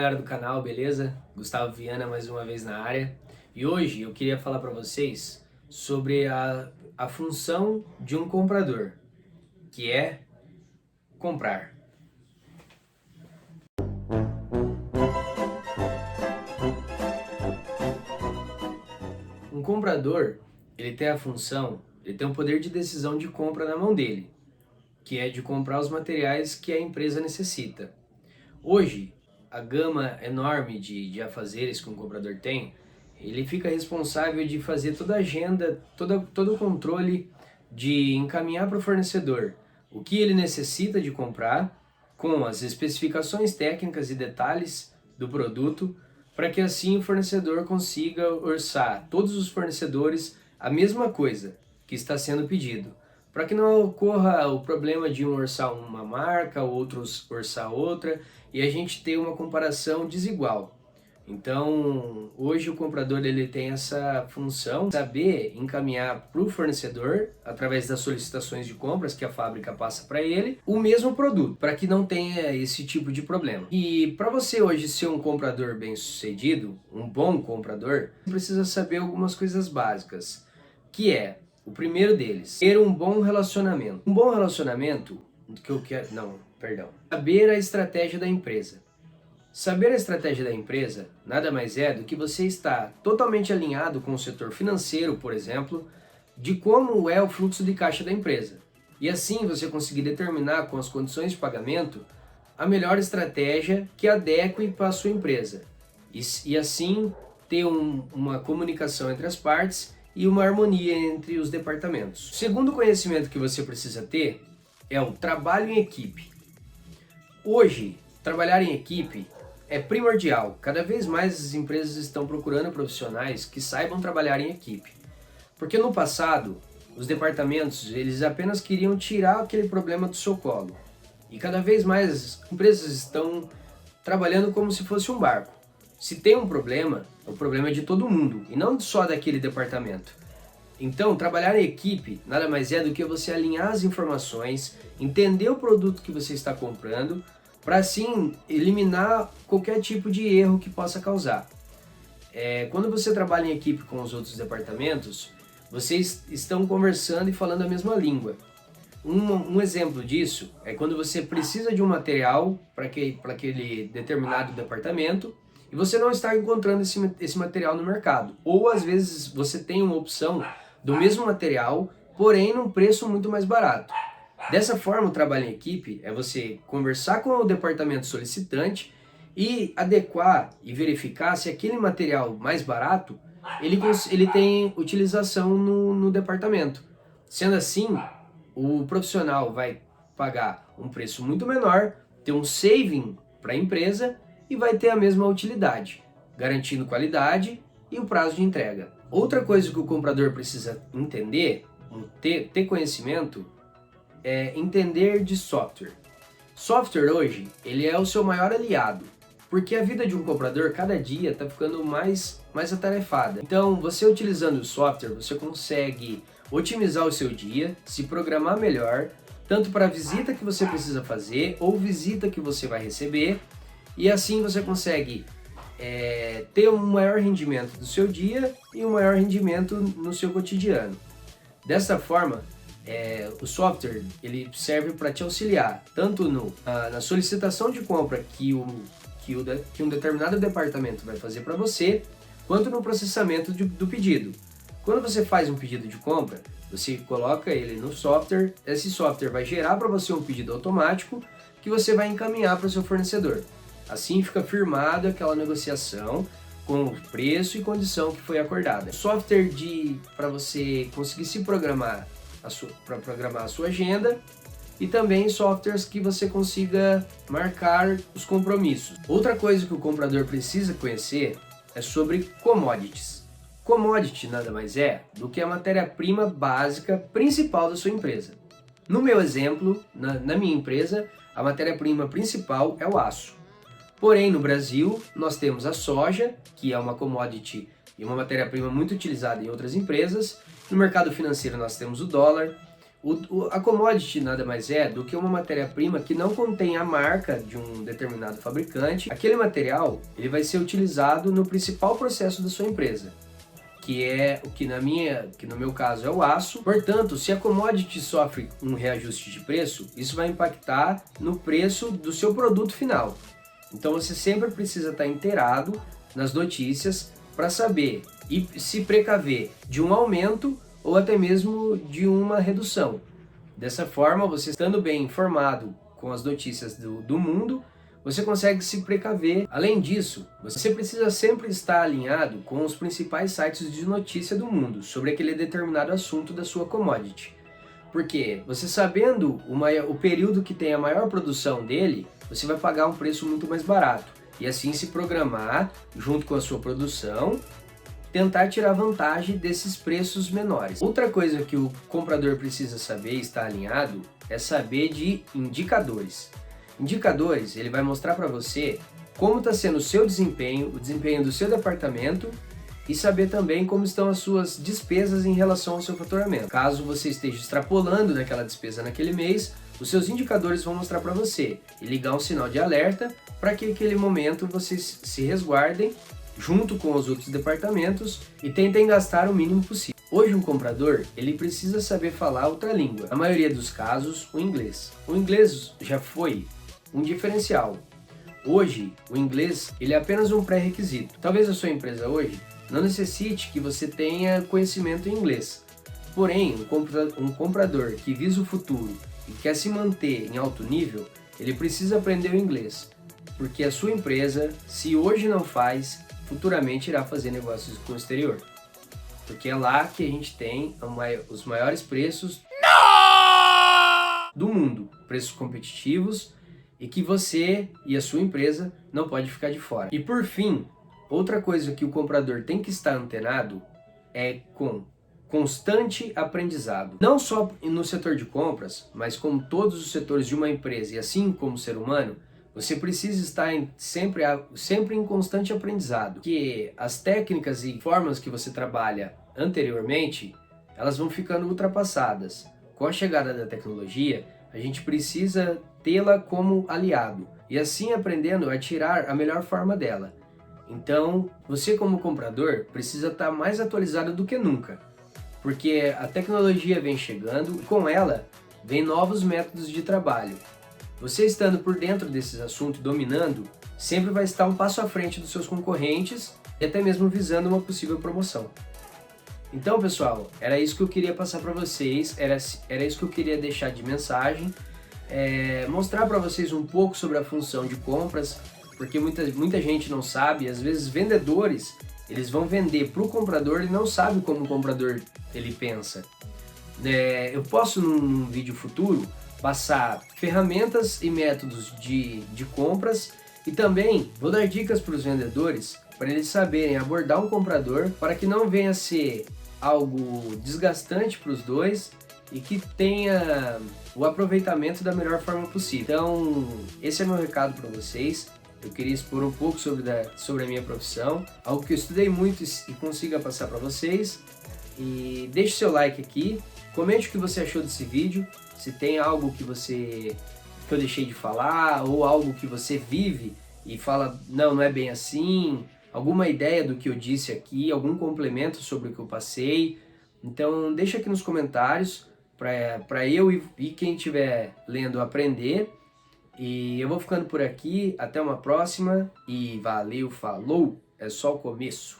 galera do canal, beleza? Gustavo Viana mais uma vez na área. E hoje eu queria falar para vocês sobre a função de um comprador, que é comprar. Um comprador, ele tem a função, ele tem o poder de decisão de compra na mão dele, que é de comprar os materiais que a empresa necessita. Hoje, a gama enorme de afazeres que um comprador tem, ele fica responsável de fazer toda a agenda, todo o controle de encaminhar para o fornecedor o que ele necessita de comprar, com as especificações técnicas e detalhes do produto, para que assim o fornecedor consiga orçar todos os fornecedores a mesma coisa que está sendo pedido, para que não ocorra o problema de um orçar uma marca, outros orçar outra, e a gente ter uma comparação desigual. Então, hoje o comprador ele tem essa função de saber encaminhar para o fornecedor, através das solicitações de compras que a fábrica passa para ele, o mesmo produto, para que não tenha esse tipo de problema. E para você hoje ser um comprador bem-sucedido, um bom comprador, você precisa saber algumas coisas básicas, que é, o primeiro deles, ter um bom relacionamento. Um bom relacionamento, que eu quero, não, perdão, saber a estratégia da empresa. Saber a estratégia da empresa nada mais é do que você estar totalmente alinhado com o setor financeiro, por exemplo, de como é o fluxo de caixa da empresa. E assim você conseguir determinar com as condições de pagamento a melhor estratégia que adeque para a sua empresa. E assim ter uma comunicação entre as partes e uma harmonia entre os departamentos. O segundo conhecimento que você precisa ter é o trabalho em equipe. Hoje, trabalhar em equipe é primordial. Cada vez mais as empresas estão procurando profissionais que saibam trabalhar em equipe. Porque no passado, os departamentos eles apenas queriam tirar aquele problema do seu colo. E cada vez mais as empresas estão trabalhando como se fosse um barco. Se tem um problema, o problema é de todo mundo e não só daquele departamento. Então, trabalhar em equipe nada mais é do que você alinhar as informações, entender o produto que você está comprando, para assim eliminar qualquer tipo de erro que possa causar. Quando você trabalha em equipe com os outros departamentos, vocês estão conversando e falando a mesma língua. Um exemplo disso é quando você precisa de um material para aquele determinado departamento e você não está encontrando esse material no mercado. Ou às vezes você tem uma opção do mesmo material, porém num preço muito mais barato. Dessa forma, o trabalho em equipe é você conversar com o departamento solicitante e adequar e verificar se aquele material mais barato ele tem utilização no departamento. Sendo assim, o profissional vai pagar um preço muito menor, ter um saving para a empresa e vai ter a mesma utilidade, garantindo qualidade e o prazo de entrega. Outra coisa que o comprador precisa entender, ter conhecimento, é entender de software. Software hoje, ele é o seu maior aliado, porque a vida de um comprador cada dia está ficando mais atarefada. Então, você utilizando o software, você consegue otimizar o seu dia, se programar melhor, tanto para a visita que você precisa fazer ou visita que você vai receber, e assim você consegue ter um maior rendimento do seu dia e um maior rendimento no seu cotidiano. Dessa forma, o software ele serve para te auxiliar tanto na solicitação de compra que um determinado departamento vai fazer para você, quanto no processamento do pedido. Quando você faz um pedido de compra, você coloca ele no software, esse software vai gerar para você um pedido automático que você vai encaminhar para o seu fornecedor. Assim fica firmada aquela negociação com o preço e condição que foi acordada. Software para você conseguir se programar para programar a sua agenda, e também softwares que você consiga marcar os compromissos. Outra coisa que o comprador precisa conhecer é sobre commodities. Commodity nada mais é do que a matéria-prima básica principal da sua empresa. No meu exemplo, na minha empresa, a matéria-prima principal é o aço. Porém, no Brasil, nós temos a soja, que é uma commodity e uma matéria-prima muito utilizada em outras empresas. No mercado financeiro nós temos o dólar, A commodity nada mais é do que uma matéria-prima que não contém a marca de um determinado fabricante. Aquele material ele vai ser utilizado no principal processo da sua empresa, que é o que no meu caso é o aço. Portanto, se a commodity sofre um reajuste de preço, isso vai impactar no preço do seu produto final. Então você sempre precisa estar inteirado nas notícias para saber e se precaver de um aumento ou até mesmo de uma redução. Dessa forma, você estando bem informado com as notícias do mundo, você consegue se precaver. Além disso, você precisa sempre estar alinhado com os principais sites de notícia do mundo sobre aquele determinado assunto da sua commodity. Porque você sabendo o período que tem a maior produção dele, você vai pagar um preço muito mais barato. E assim se programar junto com a sua produção, tentar tirar vantagem desses preços menores. Outra coisa que o comprador precisa saber e estar alinhado é saber de indicadores. Indicadores, ele vai mostrar para você como está sendo o seu desempenho, o desempenho do seu departamento e saber também como estão as suas despesas em relação ao seu faturamento. Caso você esteja extrapolando daquela despesa naquele mês, os seus indicadores vão mostrar para você e ligar um sinal de alerta para que naquele momento vocês se resguardem junto com os outros departamentos e tentem gastar o mínimo possível. Hoje um comprador, ele precisa saber falar outra língua, na maioria dos casos o inglês. O inglês já foi um diferencial. Hoje o inglês ele é apenas um pré-requisito. Talvez a sua empresa hoje não necessite que você tenha conhecimento em inglês. Porém, um comprador que visa o futuro e quer se manter em alto nível, ele precisa aprender o inglês. Porque a sua empresa, se hoje não faz, futuramente irá fazer negócios com o exterior. Porque é lá que a gente tem os maiores preços do mundo. Preços competitivos e que você e a sua empresa não pode ficar de fora. E por fim, outra coisa que o comprador tem que estar antenado é com constante aprendizado. Não só no setor de compras, mas como todos os setores de uma empresa e assim como o ser humano, você precisa estar sempre em constante aprendizado, porque as técnicas e formas que você trabalha anteriormente, elas vão ficando ultrapassadas. Com a chegada da tecnologia, a gente precisa tê-la como aliado e assim aprendendo a tirar a melhor forma dela. Então, você como comprador precisa estar mais atualizado do que nunca, porque a tecnologia vem chegando e com ela vem novos métodos de trabalho. Você estando por dentro desses assuntos, dominando, sempre vai estar um passo à frente dos seus concorrentes e até mesmo visando uma possível promoção. Então, pessoal, era isso que eu queria passar para vocês, era isso que eu queria deixar de mensagem, mostrar para vocês um pouco sobre a função de compras, porque muita gente não sabe, às vezes vendedores, eles vão vender para o comprador e não sabem como o comprador ele pensa. Eu posso num vídeo futuro passar ferramentas e métodos de compras e também vou dar dicas para os vendedores para eles saberem abordar um comprador para que não venha a ser algo desgastante para os dois e que tenha o aproveitamento da melhor forma possível. Então, esse é meu recado para vocês. Eu queria expor um pouco sobre a minha profissão, algo que eu estudei muito e consiga passar para vocês. E deixe seu like aqui, comente o que você achou desse vídeo, se tem algo que eu deixei de falar ou algo que você vive e fala, não é bem assim, alguma ideia do que eu disse aqui, algum complemento sobre o que eu passei. Então deixa aqui nos comentários para eu e quem estiver lendo aprender. E eu vou ficando por aqui, até uma próxima e valeu, falou, é só o começo.